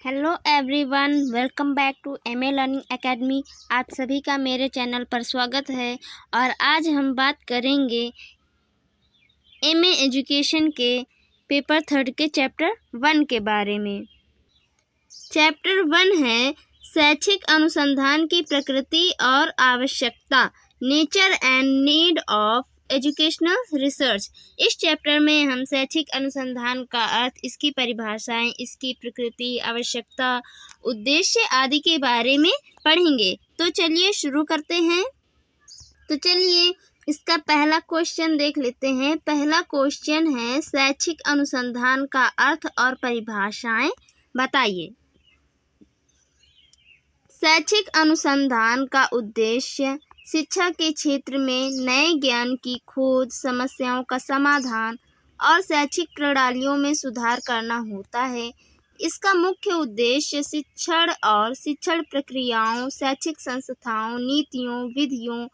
Hello everyone, welcome back to MA learning academy. आप सभी का मेरे चैनल पर स्वागत है और आज हम बात करेंगे एमए एजुकेशन के पेपर 3 के चैप्टर 1 के बारे में। चैप्टर 1 है शैक्षिक अनुसंधान की प्रकृति और आवश्यकता, nature and need of educational research. इस चैप्टर में हम शैक्षिक अनुसंधान का अर्थ, इसकी परिभाषाएं, इसकी प्रकृति, आवश्यकता, उद्देश्य आदि के बारे में पढ़ेंगे। तो चलिए शुरू करते हैं। तो चलिए इसका पहला क्वेश्चन देख लेते हैं। पहला क्वेश्चन है शैक्षिक अनुसंधान का अर्थ और परिभाषाएं बताइए। शैक्षिक अनुसंधान का उद्देश्य शिक्षा के क्षेत्र में नए ज्ञान की खोज, समस्याओं का समाधान और शैक्षिक प्रणालियों में सुधार करना होता है। इसका मुख्य उद्देश्य शिक्षण और शिक्षण प्रक्रियाओं, शैक्षिक संस्थाओं, नीतियों, विधियों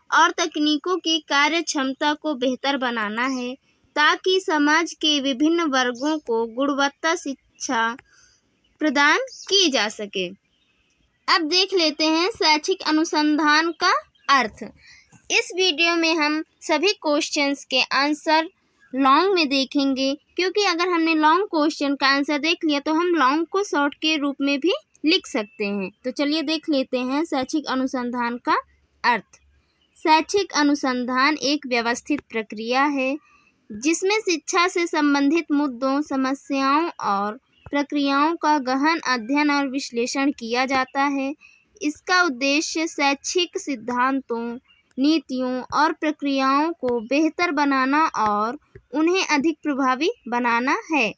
और तकनीकों की कार्यक्षमता को बेहतर बनाना है ताकि समाज के विभिन्न वर्गों को गुणवत्ता शिक्षा प्रदान की जा सके। अब देख लेते हैं शैक्षिक अनुसंधान का अर्थ। इस वीडियो में हम सभी क्वेश्चंस के आंसर लॉन्ग में देखेंगे, क्योंकि अगर हमने लॉन्ग क्वेश्चन का आंसर देख लिया तो हम लॉन्ग को शॉर्ट के रूप में भी लिख सकते हैं। तो चलिए देख लेते हैं शैक्षिक अनुसंधान का अर्थ। शैक्षिक अनुसंधान एक व्यवस्थित प्रक्रिया है जिसमें शिक्षा से संबंधित मुद्दों, समस्याओं और प्रक्रियाओं का गहन अध्ययन और विश्लेषण किया जाता है। इसका उद्देश्य शैक्षिक सिद्धांतों, नीतियों और प्रक्रियाओं को बेहतर बनाना और उन्हें अधिक प्रभावी बनाना है।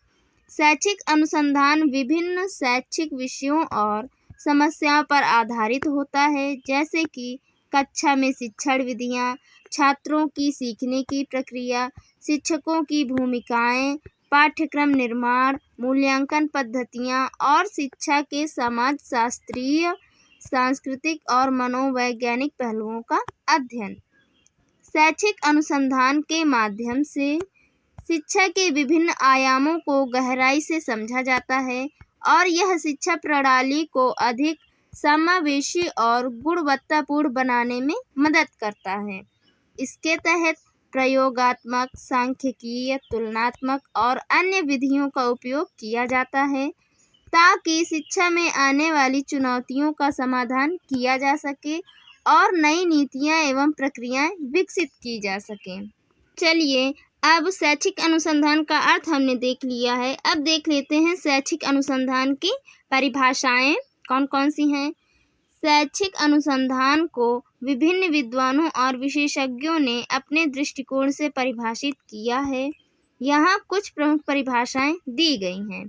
शैक्षिक अनुसंधान विभिन्न शैक्षिक विषयों और समस्याओं पर आधारित होता है, जैसे कि कक्षा में शिक्षण विधियाँ, छात्रों की सीखने की प्रक्रिया, शिक्षकों की भूमिकाएं, पाठ्यक्रम निर्माण, मूल्यांकन पद्धतियाँ और शिक्षा के समाजशास्त्रीय, सांस्कृतिक और मनोवैज्ञानिक पहलुओं का अध्ययन। शैक्षिक अनुसंधान के माध्यम से शिक्षा के विभिन्न आयामों को गहराई से समझा जाता है और यह शिक्षा प्रणाली को अधिक समावेशी और गुणवत्तापूर्ण बनाने में मदद करता है। इसके तहत प्रयोगात्मक, सांख्यिकीय, तुलनात्मक और अन्य विधियों का उपयोग किया जाता है ताकि शिक्षा में आने वाली चुनौतियों का समाधान किया जा सके और नई नीतियाँ एवं प्रक्रियाएं विकसित की जा सकें। चलिए अब शैक्षिक अनुसंधान का अर्थ हमने देख लिया है। अब देख लेते हैं शैक्षिक अनुसंधान की परिभाषाएं कौन कौन सी हैं। शैक्षिक अनुसंधान को विभिन्न विद्वानों और विशेषज्ञों ने अपने दृष्टिकोण से परिभाषित किया है। यहाँ कुछ प्रमुख परिभाषाएं दी गई हैं।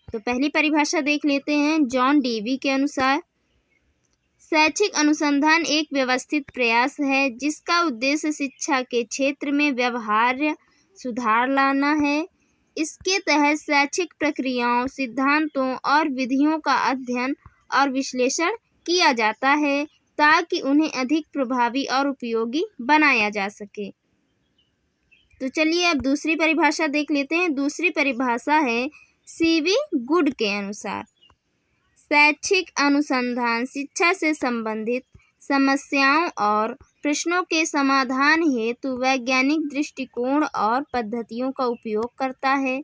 तो पहली परिभाषा देख लेते हैं। जॉन डेवी के अनुसार शैक्षिक अनुसंधान एक व्यवस्थित प्रयास है जिसका उद्देश्य शिक्षा के क्षेत्र में व्यवहार्य सुधार लाना है। इसके तहत शैक्षिक प्रक्रियाओं, सिद्धांतों और विधियों का अध्ययन और विश्लेषण किया जाता है ताकि उन्हें अधिक प्रभावी और उपयोगी बनाया जा सके। तो चलिए अब दूसरी परिभाषा देख लेते हैं। दूसरी परिभाषा है सीवी गुड के अनुसार शैक्षिक अनुसंधान शिक्षा से संबंधित समस्याओं और प्रश्नों के समाधान हेतु वैज्ञानिक दृष्टिकोण और पद्धतियों का उपयोग करता है।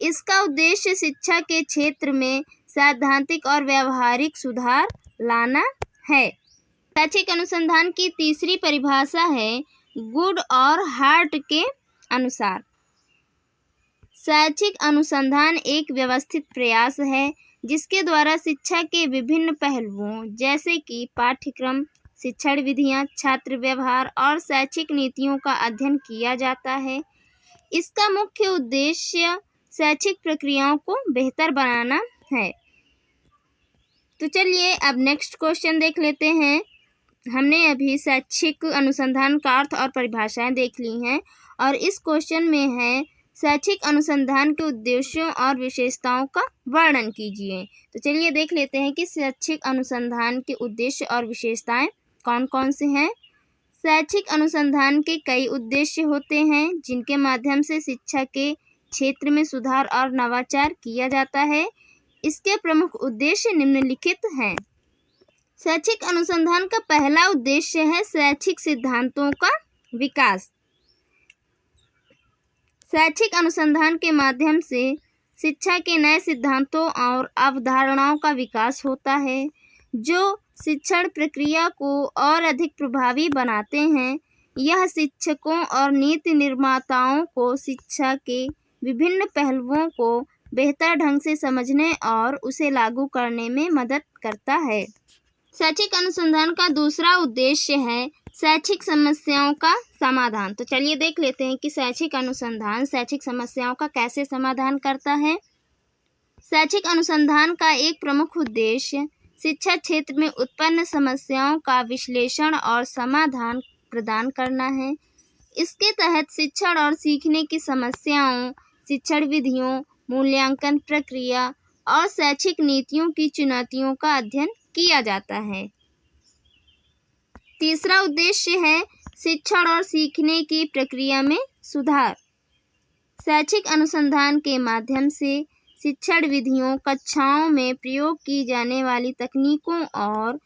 इसका उद्देश्य शिक्षा के क्षेत्र में सैद्धांतिक और व्यावहारिक सुधार लाना है। शैक्षिक अनुसंधान की तीसरी परिभाषा है गुड और हार्ट के अनुसार शैक्षिक अनुसंधान एक व्यवस्थित प्रयास है जिसके द्वारा शिक्षा के विभिन्न पहलुओं, जैसे कि पाठ्यक्रम, शिक्षण विधियाँ, छात्र व्यवहार और शैक्षिक नीतियों का अध्ययन किया जाता है। इसका मुख्य उद्देश्य शैक्षिक प्रक्रियाओं को बेहतर बनाना है। तो चलिए अब नेक्स्ट क्वेश्चन देख लेते हैं। हमने अभी शैक्षिक अनुसंधान का अर्थ और परिभाषाएं देख ली हैं और इस क्वेश्चन में है शैक्षिक अनुसंधान के उद्देश्यों और विशेषताओं का वर्णन कीजिए। तो चलिए देख लेते हैं कि शैक्षिक अनुसंधान के उद्देश्य और विशेषताएं कौन कौन से हैं। शैक्षिक अनुसंधान के कई उद्देश्य होते हैं जिनके माध्यम से शिक्षा के क्षेत्र में सुधार और नवाचार किया जाता है। इसके प्रमुख उद्देश्य निम्नलिखित हैं। शैक्षिक अनुसंधान का पहला उद्देश्य है शैक्षिक सिद्धांतों का विकास। शैक्षिक अनुसंधान के माध्यम से शिक्षा के नए सिद्धांतों और अवधारणाओं का विकास होता है, जो शिक्षण प्रक्रिया को और अधिक प्रभावी बनाते हैं। यह शिक्षकों और नीति निर्माताओं को शिक्षा के विभिन्न पहलुओं को बेहतर ढंग से समझने और उसे लागू करने में मदद करता है। शैक्षिक अनुसंधान का दूसरा उद्देश्य है शैक्षिक समस्याओं का समाधान। तो चलिए देख लेते हैं कि शैक्षिक अनुसंधान शैक्षिक समस्याओं का कैसे समाधान करता है। शैक्षिक अनुसंधान का एक प्रमुख उद्देश्य शिक्षा क्षेत्र में उत्पन्न समस्याओं का विश्लेषण और समाधान प्रदान करना है। इसके तहत शिक्षण और सीखने की समस्याओं, शिक्षण विधियों, मूल्यांकन प्रक्रिया और शैक्षिक नीतियों की चुनौतियों का अध्ययन किया जाता है। तीसरा उद्देश्य है शिक्षण और सीखने की प्रक्रिया में सुधार। शैक्षिक अनुसंधान के माध्यम से शिक्षण विधियों, कक्षाओं में प्रयोग की जाने वाली तकनीकों और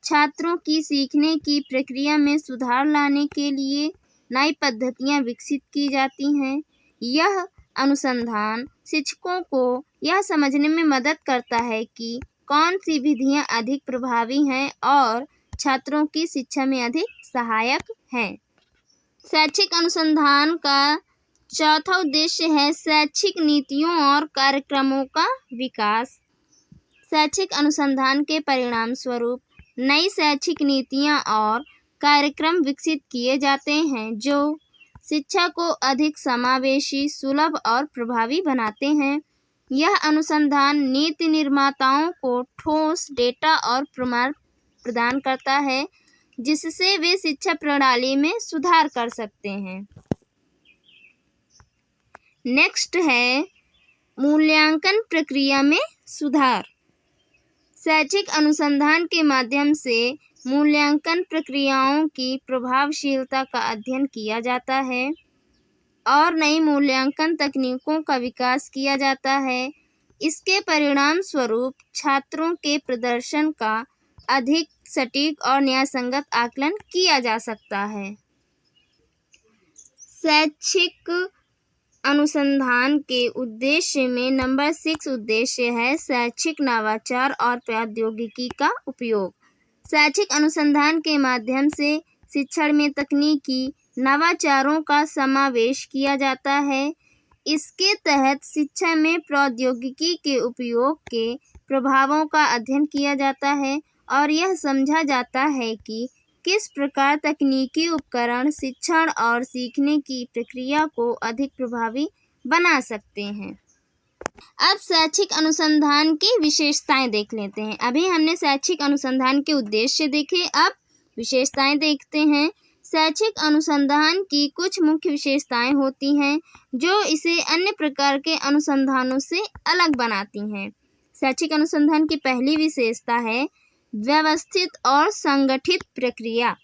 छात्रों की सीखने की प्रक्रिया में सुधार लाने के लिए नई पद्धतियां विकसित की जाती हैं। यह अनुसंधान शिक्षकों को यह समझने में मदद करता है कि कौन सी विधियां अधिक प्रभावी हैं और छात्रों की शिक्षा में अधिक सहायक हैं। शैक्षिक अनुसंधान का चौथा उद्देश्य है शैक्षिक नीतियों और कार्यक्रमों का विकास। शैक्षिक अनुसंधान के परिणाम स्वरूप नई शैक्षिक नीतियां और कार्यक्रम विकसित किए जाते हैं, जो शिक्षा को अधिक समावेशी, सुलभ और प्रभावी बनाते हैं। यह अनुसंधान नीति निर्माताओं को ठोस डेटा और प्रमाण प्रदान करता है, जिससे वे शिक्षा प्रणाली में सुधार कर सकते हैं। नेक्स्ट है मूल्यांकन प्रक्रिया में सुधार। शैक्षिक अनुसंधान के माध्यम से मूल्यांकन प्रक्रियाओं की प्रभावशीलता का अध्ययन किया जाता है और नई मूल्यांकन तकनीकों का विकास किया जाता है। इसके परिणाम स्वरूप छात्रों के प्रदर्शन का अधिक सटीक और न्यायसंगत आकलन किया जा सकता है। शैक्षिक अनुसंधान के उद्देश्य में नंबर 6 उद्देश्य है शैक्षिक नवाचार और प्रौद्योगिकी का उपयोग। शैक्षिक अनुसंधान के माध्यम से शिक्षण में तकनीकी नवाचारों का समावेश किया जाता है। इसके तहत शिक्षा में प्रौद्योगिकी के उपयोग के प्रभावों का अध्ययन किया जाता है और यह समझा जाता है कि किस प्रकार तकनीकी उपकरण शिक्षण और सीखने की प्रक्रिया को अधिक प्रभावी बना सकते हैं। अब शैक्षिक अनुसंधान की विशेषताएं देख लेते हैं। अभी हमने शैक्षिक अनुसंधान के उद्देश्य देखे, अब विशेषताएं देखते हैं। शैक्षिक अनुसंधान की कुछ मुख्य विशेषताएं होती हैं जो इसे अन्य प्रकार के अनुसंधानों से अलग बनाती हैं। शैक्षिक अनुसंधान की पहली विशेषता है व्यवस्थित और संगठित प्रक्रिया।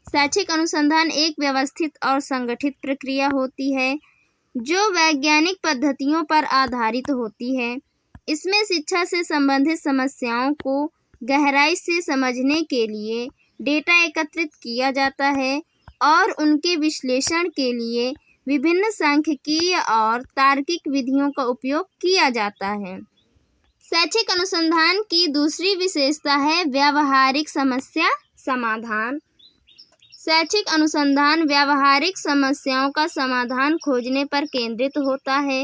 शैक्षिक अनुसंधान एक व्यवस्थित और संगठित प्रक्रिया होती है जो वैज्ञानिक पद्धतियों पर आधारित होती है। इसमें शिक्षा से संबंधित समस्याओं को गहराई से समझने के लिए डेटा एकत्रित किया जाता है और उनके विश्लेषण के लिए विभिन्न सांख्यिकीय और तार्किक विधियों का उपयोग किया जाता है। शैक्षिक अनुसंधान की दूसरी विशेषता है व्यावहारिक समस्या समाधान। शैक्षिक अनुसंधान व्यावहारिक समस्याओं का समाधान खोजने पर केंद्रित होता है।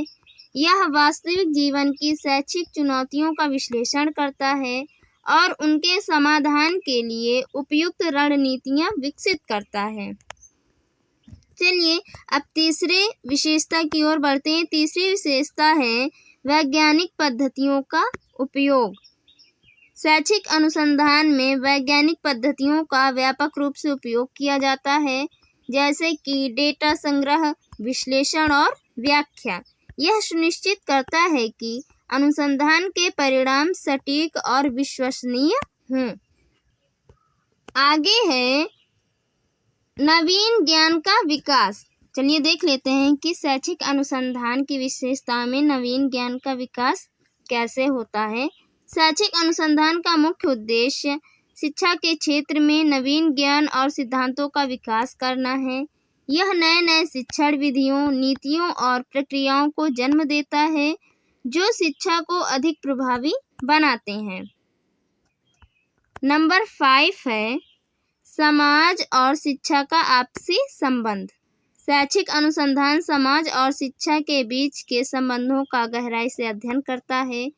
यह वास्तविक जीवन की शैक्षिक चुनौतियों का विश्लेषण करता है और उनके समाधान के लिए उपयुक्त रणनीतियां विकसित करता है। चलिए अब तीसरे विशेषता की ओर बढ़ते हैं। तीसरी विशेषता है वैज्ञानिक पद्धतियों का उपयोग। शैक्षिक अनुसंधान में वैज्ञानिक पद्धतियों का व्यापक रूप से उपयोग किया जाता है, जैसे कि डेटा संग्रह, विश्लेषण और व्याख्या। यह सुनिश्चित करता है कि अनुसंधान के परिणाम सटीक और विश्वसनीय हों। आगे है नवीन ज्ञान का विकास। चलिए देख लेते हैं कि शैक्षिक अनुसंधान की विशेषता में नवीन ज्ञान का विकास कैसे होता है? शैक्षिक अनुसंधान का मुख्य उद्देश्य शिक्षा के क्षेत्र में नवीन ज्ञान और सिद्धांतों का विकास करना है। यह नए-नए शिक्षण विधियों, नीतियों और प्रक्रियाओं को जन्म देता है, जो शिक्षा को अधिक प्रभावी बनाते हैं। नंबर 5 है समाज और शिक्षा का आपसी संबंध। शैक्षिक अनुसंधान समाज और शिक्षा के बीच के संबंधों का गहराई से अध्ययन करता है।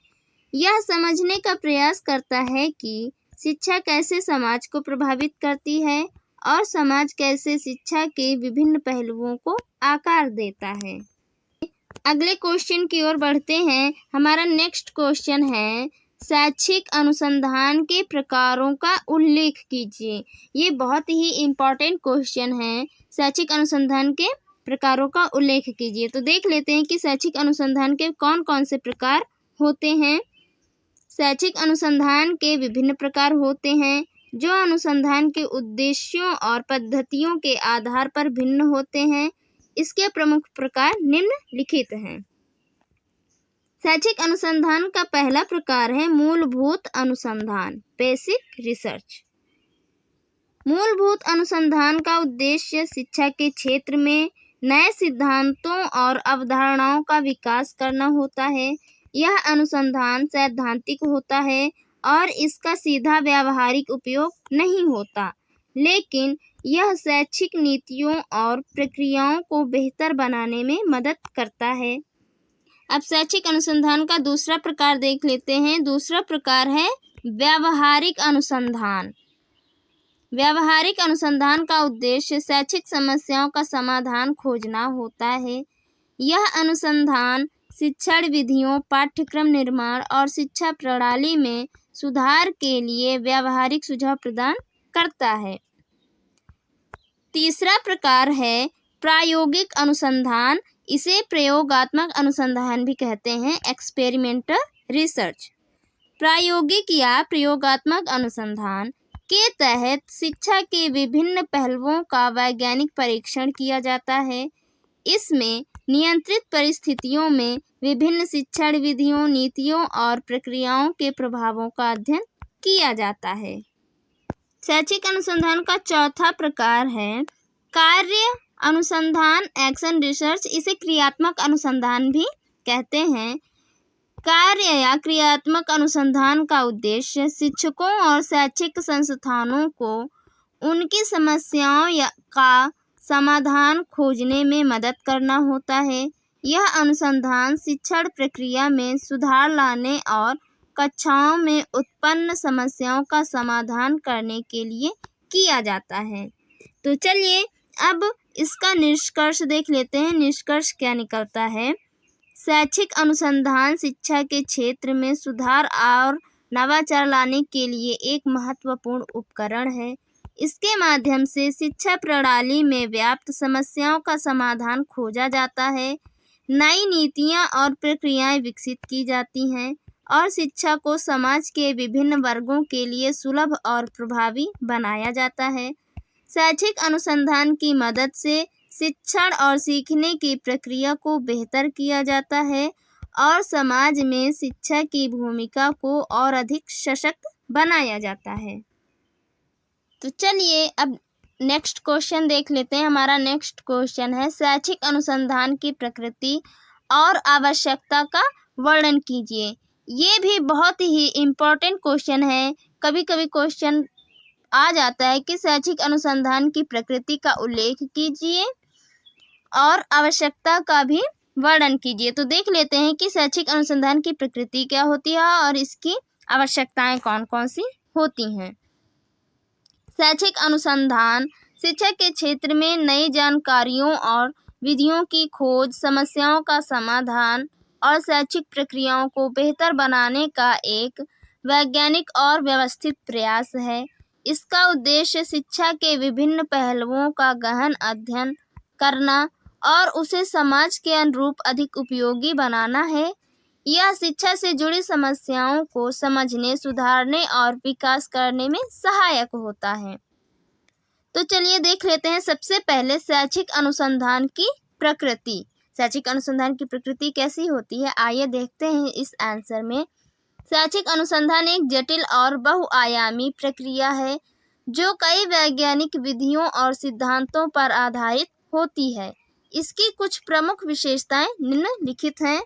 यह समझने का प्रयास करता है कि शिक्षा कैसे समाज को प्रभावित करती है और समाज कैसे शिक्षा के विभिन्न पहलुओं को आकार देता है। अगले क्वेश्चन की ओर बढ़ते हैं। हमारा नेक्स्ट क्वेश्चन है शैक्षिक अनुसंधान के प्रकारों का उल्लेख कीजिए। ये बहुत ही इम्पोर्टेंट क्वेश्चन है। शैक्षिक अनुसंधान के प्रकारों का उल्लेख कीजिए। तो देख लेते हैं कि शैक्षिक अनुसंधान के कौन कौन से प्रकार होते हैं। शैक्षिक अनुसंधान के विभिन्न प्रकार होते हैं, जो अनुसंधान के उद्देश्यों और पद्धतियों के आधार पर भिन्न होते हैं। इसके प्रमुख प्रकार निम्नलिखित हैं। शैक्षिक अनुसंधान का पहला प्रकार है मूलभूत अनुसंधान, बेसिक रिसर्च। मूलभूत अनुसंधान का उद्देश्य शिक्षा के क्षेत्र में नए सिद्धांतों और अवधारणाओं का विकास करना होता है। यह अनुसंधान सैद्धांतिक होता है और इसका सीधा व्यावहारिक उपयोग नहीं होता, लेकिन यह शैक्षिक नीतियों और प्रक्रियाओं को बेहतर बनाने में मदद करता है। अब शैक्षिक अनुसंधान का दूसरा प्रकार देख लेते हैं। दूसरा प्रकार है व्यावहारिक अनुसंधान। व्यावहारिक अनुसंधान का उद्देश्य शैक्षिक समस्याओं का समाधान खोजना होता है। यह अनुसंधान शिक्षण विधियों, पाठ्यक्रम निर्माण और शिक्षा प्रणाली में सुधार के लिए व्यावहारिक सुझाव प्रदान करता है। तीसरा प्रकार है प्रायोगिक अनुसंधान। इसे प्रयोगात्मक अनुसंधान भी कहते हैं, एक्सपेरिमेंटल रिसर्च। प्रायोगिक या प्रयोगात्मक अनुसंधान के तहत शिक्षा के विभिन्न पहलुओं का वैज्ञानिक परीक्षण किया जाता है। इसमें नियंत्रित परिस्थितियों में विभिन्न शिक्षण विधियों, नीतियों और प्रक्रियाओं के प्रभावों का अध्ययन किया जाता है। शैक्षिक अनुसंधान का चौथा प्रकार है कार्य अनुसंधान, एक्शन रिसर्च। इसे क्रियात्मक अनुसंधान भी कहते हैं। कार्य या क्रियात्मक अनुसंधान का उद्देश्य शिक्षकों और शैक्षिक संस्थानों को उनकी समस्याओं का समाधान खोजने में मदद करना होता है। यह अनुसंधान शिक्षण प्रक्रिया में सुधार लाने और कक्षाओं में उत्पन्न समस्याओं का समाधान करने के लिए किया जाता है। तो चलिए अब इसका निष्कर्ष देख लेते हैं। निष्कर्ष क्या निकलता है? शैक्षिक अनुसंधान शिक्षा के क्षेत्र में सुधार और नवाचार लाने के लिए एक महत्वपूर्ण उपकरण है। इसके माध्यम से शिक्षा प्रणाली में व्याप्त समस्याओं का समाधान खोजा जाता है, नई नीतियाँ और प्रक्रियाएं विकसित की जाती हैं और शिक्षा को समाज के विभिन्न वर्गों के लिए सुलभ और प्रभावी बनाया जाता है। शैक्षिक अनुसंधान की मदद से शिक्षण और सीखने की प्रक्रिया को बेहतर किया जाता है और समाज में शिक्षा की भूमिका को और अधिक सशक्त बनाया जाता है। तो चलिए अब नेक्स्ट क्वेश्चन देख लेते हैं। हमारा नेक्स्ट क्वेश्चन है शैक्षिक अनुसंधान की प्रकृति और आवश्यकता का वर्णन कीजिए। ये भी बहुत ही इम्पोर्टेंट क्वेश्चन है। कभी कभी क्वेश्चन आ जाता है कि शैक्षिक अनुसंधान की प्रकृति का उल्लेख कीजिए और आवश्यकता का भी वर्णन कीजिए। तो देख लेते हैं कि शैक्षिक अनुसंधान की प्रकृति क्या होती है और इसकी आवश्यकताएं कौन कौन सी होती हैं। शैक्षिक अनुसंधान शिक्षा के क्षेत्र में नई जानकारियों और विधियों की खोज, समस्याओं का समाधान और शैक्षिक प्रक्रियाओं को बेहतर बनाने का एक वैज्ञानिक और व्यवस्थित प्रयास है। इसका उद्देश्य शिक्षा के विभिन्न पहलुओं का गहन अध्ययन करना और उसे समाज के अनुरूप अधिक उपयोगी बनाना है। यह शिक्षा से जुड़ी समस्याओं को समझने, सुधारने और विकास करने में सहायक होता है। तो चलिए देख लेते हैं सबसे पहले शैक्षिक अनुसंधान की प्रकृति। शैक्षिक अनुसंधान की प्रकृति कैसी होती है, आइए देखते हैं इस आंसर में। शैक्षिक अनुसंधान एक जटिल और बहुआयामी प्रक्रिया है जो कई वैज्ञानिक विधियों और सिद्धांतों पर आधारित होती है। इसकी कुछ प्रमुख विशेषताएं निम्नलिखित हैं।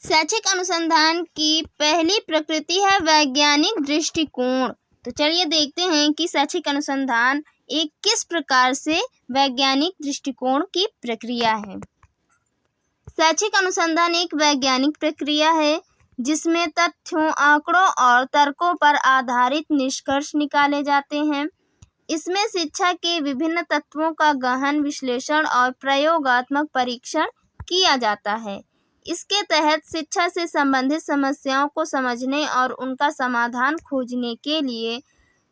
शैक्षिक अनुसंधान की पहली प्रकृति है वैज्ञानिक दृष्टिकोण। तो चलिए देखते हैं कि शैक्षिक अनुसंधान एक किस प्रकार से वैज्ञानिक दृष्टिकोण की प्रक्रिया है। शैक्षिक अनुसंधान एक वैज्ञानिक प्रक्रिया है जिसमें तथ्यों, आंकड़ों और तर्कों पर आधारित निष्कर्ष निकाले जाते हैं। इसमें शिक्षा के विभिन्न तत्वों का गहन विश्लेषण और प्रयोगात्मक परीक्षण किया जाता है। इसके तहत शिक्षा से संबंधित समस्याओं को समझने और उनका समाधान खोजने के लिए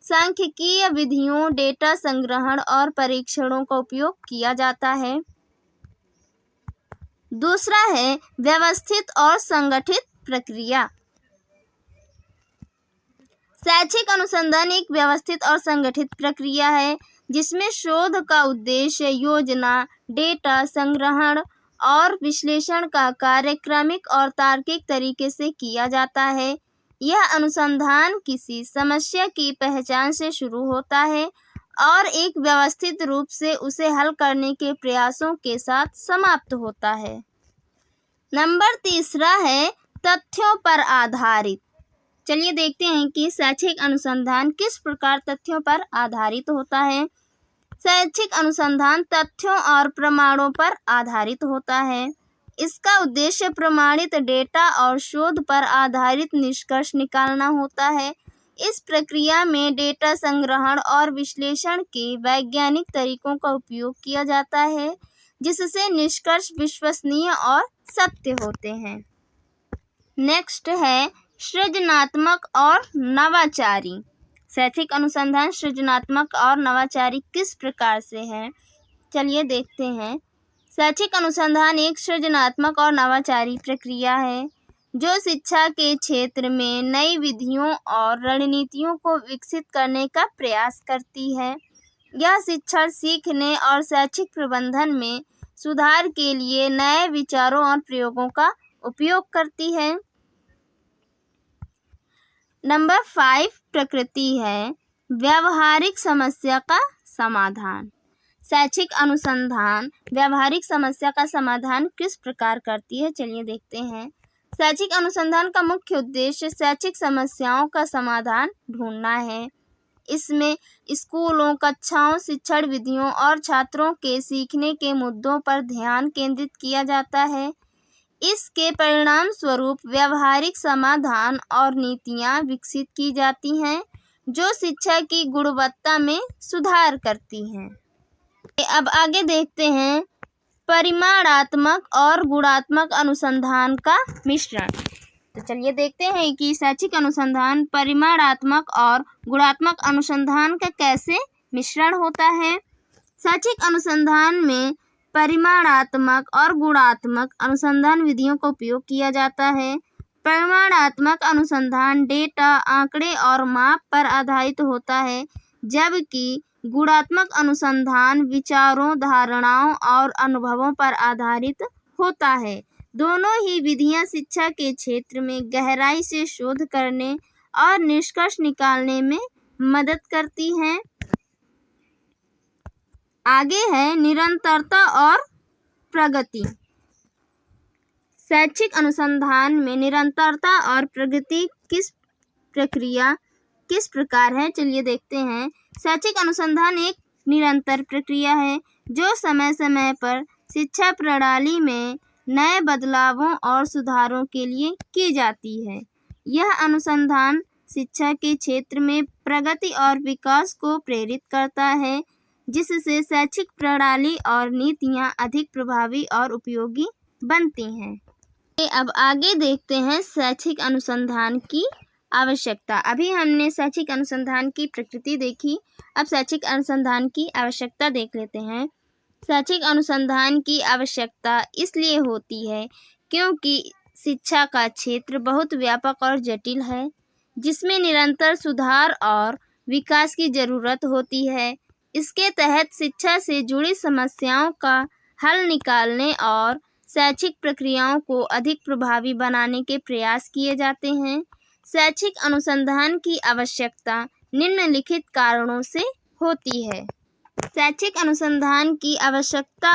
सांख्यिकीय विधियों, डेटा संग्रहण और परीक्षणों का उपयोग किया जाता है। दूसरा है व्यवस्थित और संगठित प्रक्रिया। शैक्षिक अनुसंधान एक व्यवस्थित और संगठित प्रक्रिया है जिसमें शोध का उद्देश्य, योजना, डेटा संग्रहण और विश्लेषण का कार्य क्रमिक और तार्किक तरीके से किया जाता है। यह अनुसंधान किसी समस्या की पहचान से शुरू होता है और एक व्यवस्थित रूप से उसे हल करने के प्रयासों के साथ समाप्त होता है। नंबर तीसरा है तथ्यों पर आधारित। चलिए देखते हैं कि शैक्षिक अनुसंधान किस प्रकार तथ्यों पर आधारित होता है। शैक्षिक अनुसंधान तथ्यों और प्रमाणों पर आधारित होता है। इसका उद्देश्य प्रमाणित डेटा और शोध पर आधारित निष्कर्ष निकालना होता है। इस प्रक्रिया में डेटा संग्रहण और विश्लेषण के वैज्ञानिक तरीकों का उपयोग किया जाता है जिससे निष्कर्ष विश्वसनीय और सत्य होते हैं। नेक्स्ट है सृजनात्मक और नवाचारी। शैक्षिक अनुसंधान सृजनात्मक और नवाचारी किस प्रकार से है, चलिए देखते हैं। शैक्षिक अनुसंधान एक सृजनात्मक और नवाचारी प्रक्रिया है जो शिक्षा के क्षेत्र में नई विधियों और रणनीतियों को विकसित करने का प्रयास करती है। यह शिक्षण, सीखने और शैक्षिक प्रबंधन में सुधार के लिए नए विचारों और प्रयोगों का उपयोग करती है। नंबर 5 प्रकृति है व्यावहारिक समस्या का समाधान। शैक्षिक अनुसंधान व्यावहारिक समस्या का समाधान किस प्रकार करती है, चलिए देखते हैं। शैक्षिक अनुसंधान का मुख्य उद्देश्य शैक्षिक समस्याओं का समाधान ढूंढना है। इसमें स्कूलों, कक्षाओं, शिक्षण विधियों और छात्रों के सीखने के मुद्दों पर ध्यान केंद्रित किया जाता है। इसके परिणाम स्वरूप व्यावहारिक समाधान और नीतियाँ विकसित की जाती हैं जो शिक्षा की गुणवत्ता में सुधार करती हैं। अब आगे देखते हैं परिमाणात्मक और गुणात्मक अनुसंधान का मिश्रण। तो चलिए देखते हैं कि शैक्षिक अनुसंधान परिमाणात्मक और गुणात्मक अनुसंधान का कैसे मिश्रण होता है। शैक्षिक अनुसंधान में परिमाणात्मक और गुणात्मक अनुसंधान विधियों का उपयोग किया जाता है। परिमाणात्मक अनुसंधान डेटा, आंकड़े और माप पर आधारित होता है, जबकि गुणात्मक अनुसंधान विचारों, धारणाओं और अनुभवों पर आधारित होता है। दोनों ही विधियां शिक्षा के क्षेत्र में गहराई से शोध करने और निष्कर्ष निकालने में मदद करती हैं। आगे है निरंतरता और प्रगति। शैक्षिक अनुसंधान में निरंतरता और प्रगति किस प्रकार है, चलिए देखते हैं। शैक्षिक अनुसंधान एक निरंतर प्रक्रिया है जो समय समय पर शिक्षा प्रणाली में नए बदलावों और सुधारों के लिए की जाती है। यह अनुसंधान शिक्षा के क्षेत्र में प्रगति और विकास को प्रेरित करता है जिससे शैक्षिक प्रणाली और नीतियाँ अधिक प्रभावी और उपयोगी बनती हैं। अब आगे देखते हैं शैक्षिक अनुसंधान की आवश्यकता। अभी हमने शैक्षिक अनुसंधान की प्रकृति देखी, अब शैक्षिक अनुसंधान की आवश्यकता देख लेते हैं। शैक्षिक अनुसंधान की आवश्यकता इसलिए होती है क्योंकि शिक्षा का क्षेत्र बहुत व्यापक और जटिल है जिसमें निरंतर सुधार और विकास की ज़रूरत होती है। इसके तहत शिक्षा से जुड़ी समस्याओं का हल निकालने और शैक्षिक प्रक्रियाओं को अधिक प्रभावी बनाने के प्रयास किए जाते हैं। शैक्षिक अनुसंधान की आवश्यकता निम्नलिखित कारणों से होती है। शैक्षिक अनुसंधान की आवश्यकता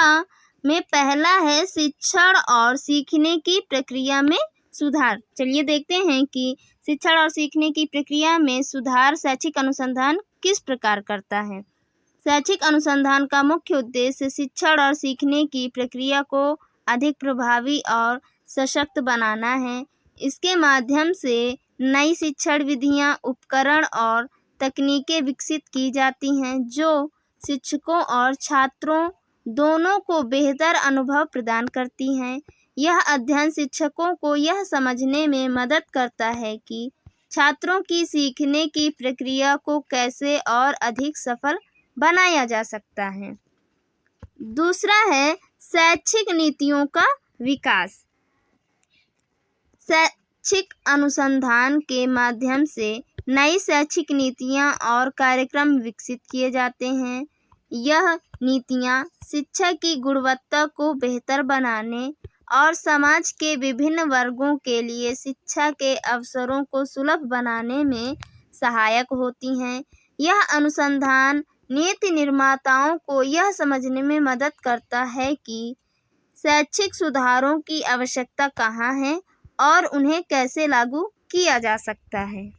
में पहला है शिक्षण और सीखने की प्रक्रिया में सुधार। चलिए देखते हैं कि शिक्षण और सीखने की प्रक्रिया में सुधार शैक्षिक अनुसंधान किस प्रकार करता है। शैक्षिक अनुसंधान का मुख्य उद्देश्य शिक्षण और सीखने की प्रक्रिया को अधिक प्रभावी और सशक्त बनाना है। इसके माध्यम से नई शिक्षण विधियां, उपकरण और तकनीकें विकसित की जाती हैं जो शिक्षकों और छात्रों दोनों को बेहतर अनुभव प्रदान करती हैं। यह अध्ययन शिक्षकों को यह समझने में मदद करता है कि छात्रों की सीखने की प्रक्रिया को कैसे और अधिक सफल बनाया जा सकता है। दूसरा है शैक्षिक नीतियों का विकास। शैक्षिक अनुसंधान के माध्यम से नई शैक्षिक नीतियां और कार्यक्रम विकसित किए जाते हैं। यह नीतियां शिक्षा की गुणवत्ता को बेहतर बनाने और समाज के विभिन्न वर्गों के लिए शिक्षा के अवसरों को सुलभ बनाने में सहायक होती हैं। यह अनुसंधान नीति निर्माताओं को यह समझने में मदद करता है कि शैक्षिक सुधारों की आवश्यकता कहाँ है और उन्हें कैसे लागू किया जा सकता है।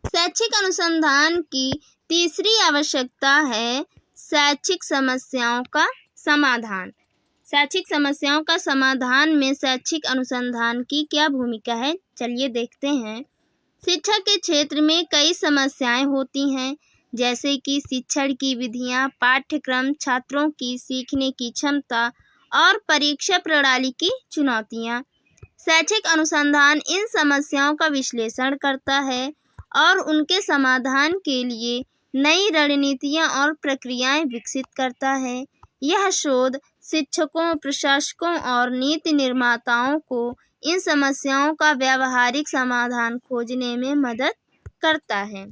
शैक्षिक अनुसंधान की तीसरी आवश्यकता है शैक्षिक समस्याओं का समाधान। शैक्षिक समस्याओं का समाधान में शैक्षिक अनुसंधान की क्या भूमिका है, चलिए देखते हैं। शिक्षा के क्षेत्र में कई समस्याएं होती हैं, जैसे कि शिक्षण की विधियां, पाठ्यक्रम, छात्रों की सीखने की क्षमता और परीक्षा प्रणाली की चुनौतियां। शैक्षिक अनुसंधान इन समस्याओं का विश्लेषण करता है और उनके समाधान के लिए नई रणनीतियां और प्रक्रियाएं विकसित करता है। यह शोध शिक्षकों, प्रशासकों और नीति निर्माताओं को इन समस्याओं का व्यावहारिक समाधान खोजने में मदद करता है।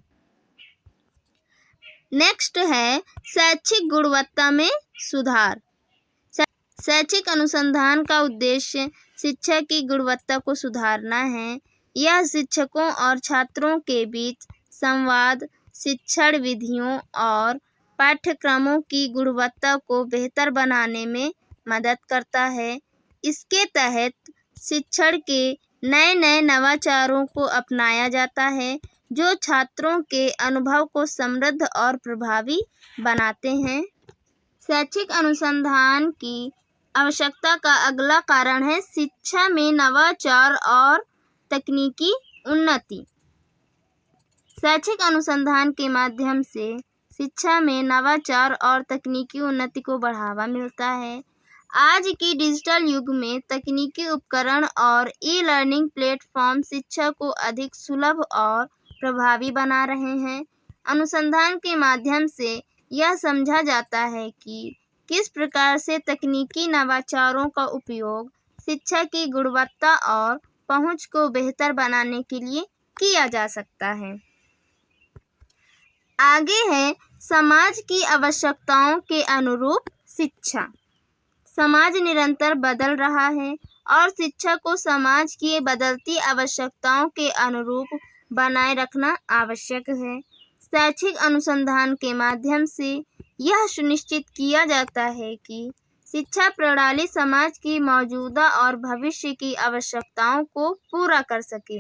नेक्स्ट है शैक्षिक गुणवत्ता में सुधार। शैक्षिक अनुसंधान का उद्देश्य शिक्षा की गुणवत्ता को सुधारना है। यह शिक्षकों और छात्रों के बीच संवाद, शिक्षण विधियों और पाठ्यक्रमों की गुणवत्ता को बेहतर बनाने में मदद करता है। इसके तहत शिक्षण के नए नवाचारों को अपनाया जाता है जो छात्रों के अनुभव को समृद्ध और प्रभावी बनाते हैं। शैक्षिक अनुसंधान की आवश्यकता का अगला कारण है शिक्षा में नवाचार और तकनीकी उन्नति। शैक्षिक अनुसंधान के माध्यम से शिक्षा में नवाचार और तकनीकी उन्नति को बढ़ावा मिलता है। आज की डिजिटल युग में तकनीकी उपकरण और ई-लर्निंग प्लेटफॉर्म शिक्षा को अधिक सुलभ और प्रभावी बना रहे हैं। अनुसंधान के माध्यम से यह समझा जाता है कि किस प्रकार से तकनीकी नवाचारों का उपयोग शिक्षा की गुणवत्ता और पहुंच को बेहतर बनाने के लिए किया जा सकता है। आगे है समाज की आवश्यकताओं के अनुरूप शिक्षा। समाज निरंतर बदल रहा है और शिक्षा को समाज की बदलती आवश्यकताओं के अनुरूप बनाए रखना आवश्यक है। शैक्षिक अनुसंधान के माध्यम से यह सुनिश्चित किया जाता है कि शिक्षा प्रणाली समाज की मौजूदा और भविष्य की आवश्यकताओं को पूरा कर सके।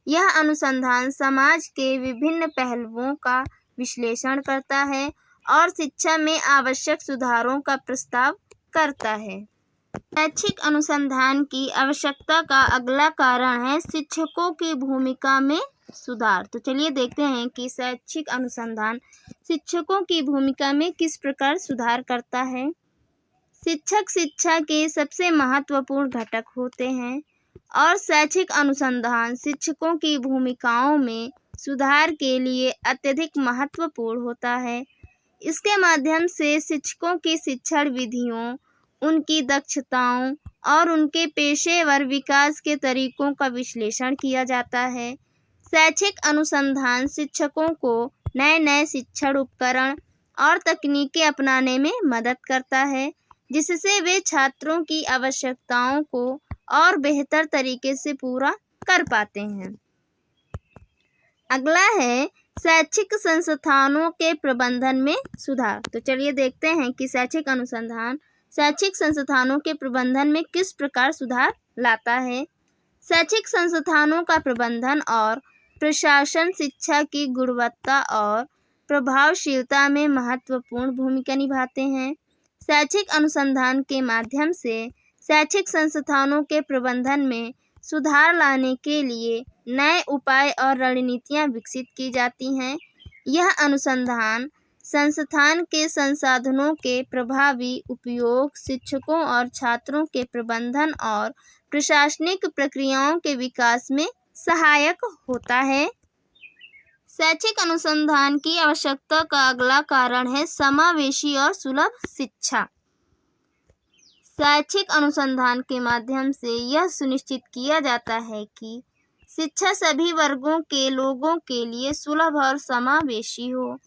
यह अनुसंधान समाज के विभिन्न पहलुओं का विश्लेषण करता है और शिक्षा में आवश्यक सुधारों का प्रस्ताव करता है। शैक्षिक अनुसंधान की आवश्यकता का अगला कारण है शिक्षकों की भूमिका में सुधार। तो चलिए देखते हैं कि शैक्षिक अनुसंधान शिक्षकों की भूमिका में किस प्रकार सुधार करता है। शिक्षक शिक्षा के सबसे महत्वपूर्ण घटक होते हैं और शैक्षिक अनुसंधान शिक्षकों की भूमिकाओं में सुधार के लिए अत्यधिक महत्वपूर्ण होता है। इसके माध्यम से शिक्षकों की शिक्षण विधियों, उनकी दक्षताओं और उनके पेशेवर विकास के तरीकों का विश्लेषण किया जाता है। शैक्षिक अनुसंधान शिक्षकों को नए शिक्षण उपकरण और तकनीकें अपनाने में मदद करता है। जिससे वे छात्रों की आवश्यकताओं को और बेहतर तरीके से पूरा कर पाते हैं। अगला है शैक्षिक संस्थानों के प्रबंधन में सुधार। तो चलिए देखते हैं कि शैक्षिक अनुसंधान शैक्षिक संस्थानों के प्रबंधन में किस प्रकार सुधार लाता है। शैक्षिक संस्थानों का प्रबंधन और प्रशासन शिक्षा की गुणवत्ता और प्रभावशीलता में महत्वपूर्ण भूमिका निभाते हैं। शैक्षिक अनुसंधान के माध्यम से शैक्षिक संस्थानों के प्रबंधन में सुधार लाने के लिए नए उपाय और रणनीतियाँ विकसित की जाती हैं। यह अनुसंधान संस्थान के संसाधनों के प्रभावी उपयोग, शिक्षकों और छात्रों के प्रबंधन और प्रशासनिक प्रक्रियाओं के विकास में सहायक होता है। शैक्षिक अनुसंधान की आवश्यकता का अगला कारण है समावेशी और सुलभ शिक्षा। शैक्षिक अनुसंधान के माध्यम से यह सुनिश्चित किया जाता है कि शिक्षा सभी वर्गों के लोगों के लिए सुलभ और समावेशी हो।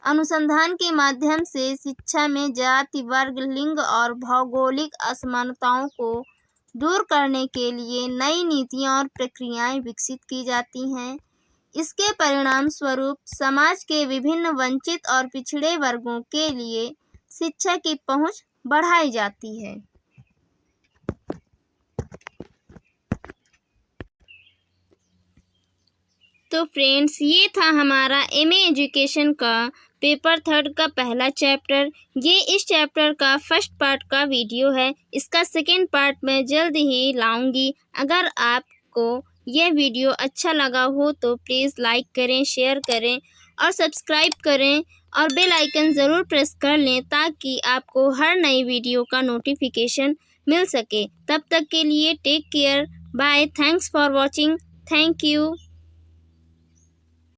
अनुसंधान के माध्यम से शिक्षा में जाति, वर्ग, लिंग और भौगोलिक असमानताओं को दूर करने के लिए नई नीतियाँ और प्रक्रियाएं विकसित की जाती हैं। इसके परिणाम स्वरूप समाज के विभिन्न वंचित और पिछड़े वर्गों के लिए शिक्षा की पहुंच बढ़ाई जाती है। तो फ्रेंड्स, ये था हमारा एमए एजुकेशन का पेपर 3 का पहला चैप्टर। ये इस चैप्टर का फर्स्ट पार्ट का वीडियो है। इसका सेकंड पार्ट मैं जल्द ही लाऊंगी। अगर आपको यह वीडियो अच्छा लगा हो तो प्लीज़ लाइक करें, शेयर करें और सब्सक्राइब करें और बेल आइकन ज़रूर प्रेस कर लें ताकि आपको हर नई वीडियो का नोटिफिकेशन मिल सके। तब तक के लिए take care, bye, thanks for watching, thank you.